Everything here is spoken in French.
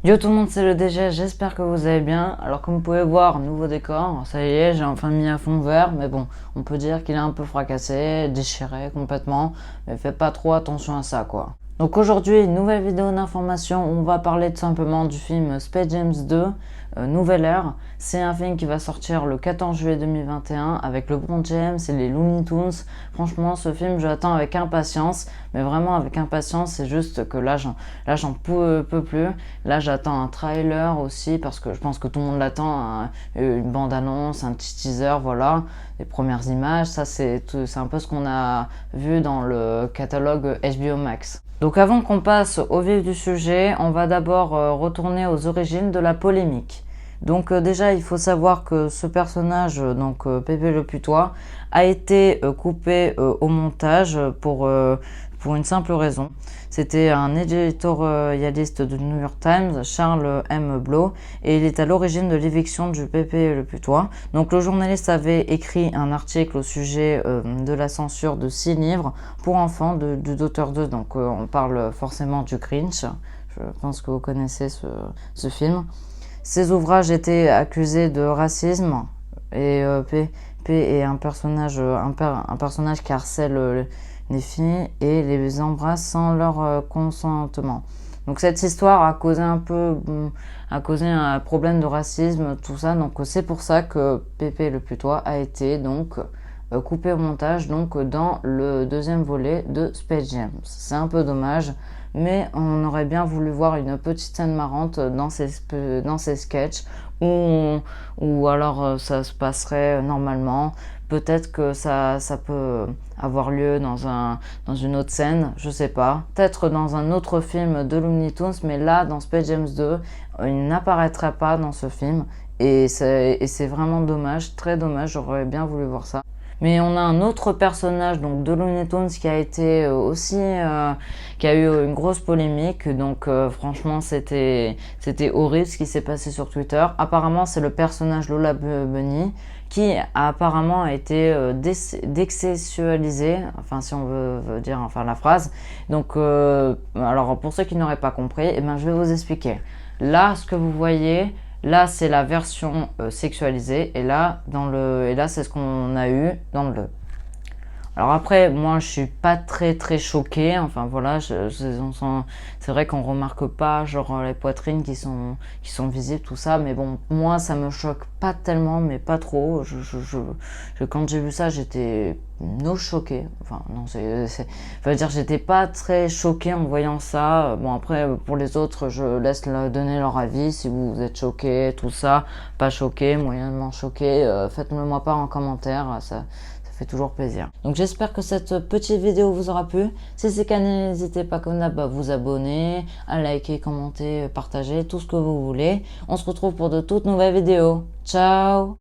Yo tout le monde, c'est le DG, j'espère que vous allez bien. Alors comme vous pouvez voir, nouveau décor, ça y est, j'ai enfin mis un fond vert, mais bon, on peut dire qu'il est un peu fracassé, déchiré complètement, mais faites pas trop attention à ça quoi. Donc aujourd'hui, une nouvelle vidéo d'information où on va parler tout simplement du film Space Jam 2, Nouvelle Ère. C'est un film qui va sortir le 14 juillet 2021 avec LeBron James et les Looney Tunes. Franchement, ce film, je l'attends avec impatience, mais vraiment avec impatience, c'est juste que là, j'en peux plus. Là, j'attends un trailer aussi parce que je pense que tout le monde l'attend, hein, une bande-annonce, un petit teaser, voilà, les premières images. Ça, c'est un peu ce qu'on a vu dans le catalogue HBO Max. Donc avant qu'on passe au vif du sujet, on va d'abord retourner aux origines de la polémique. Donc déjà, il faut savoir que ce personnage, Pépé Le Putois, a été coupé au montage pour une simple raison. C'était un éditorialiste du New York Times, Charles M. Blow, et il est à l'origine de l'éviction du Pépé Le Putois. Donc le journaliste avait écrit un article au sujet de la censure de 6 livres pour enfants du Dr. 2. Donc on parle forcément du Grinch. Je pense que vous connaissez ce film. Ces ouvrages étaient accusés de racisme et P est un personnage qui harcèle les filles et les embrasse sans leur consentement. Donc cette histoire a causé un problème de racisme, tout ça. Donc c'est pour ça que Pépé Le Putois a été coupé au montage dans le deuxième volet de Space Jam. C'est un peu dommage, mais on aurait bien voulu voir une petite scène marrante dans ces sketchs où alors ça se passerait normalement. Peut-être que ça peut avoir lieu dans une autre scène, je sais pas. Peut-être dans un autre film de Looney Tunes, mais là, dans Space Jam 2, il n'apparaîtrait pas dans ce film. Et c'est vraiment dommage, très dommage, j'aurais bien voulu voir ça. Mais on a un autre personnage de Looney Tunes qui a été qui a eu une grosse polémique. Donc franchement, c'était horrible ce qui s'est passé sur Twitter. Apparemment, c'est le personnage Lola Bunny qui a apparemment été désexualisé, enfin si on veut dire enfin la phrase. Donc alors pour ceux qui n'auraient pas compris, eh ben, je vais vous expliquer. Là, ce que vous voyez, là, c'est la version sexualisée et là, c'est ce qu'on a eu dans le. Alors après, moi, je suis pas très choquée. Enfin voilà, c'est vrai qu'on remarque pas genre les poitrines qui sont visibles, tout ça. Mais bon, moi, ça me choque pas tellement, mais pas trop. Quand j'ai vu ça, j'étais no choquée. Enfin non, veut dire, j'étais pas très choquée en voyant ça. Bon après, pour les autres, je laisse donner leur avis. Si vous êtes choqué, tout ça, pas choqué, moyennement choqué, faites-le moi part en commentaire. Ça fait toujours plaisir. Donc j'espère que cette petite vidéo vous aura plu. Si c'est le cas, n'hésitez pas comme d'hab à vous abonner, à liker, commenter, partager, tout ce que vous voulez. On se retrouve pour de toutes nouvelles vidéos. Ciao!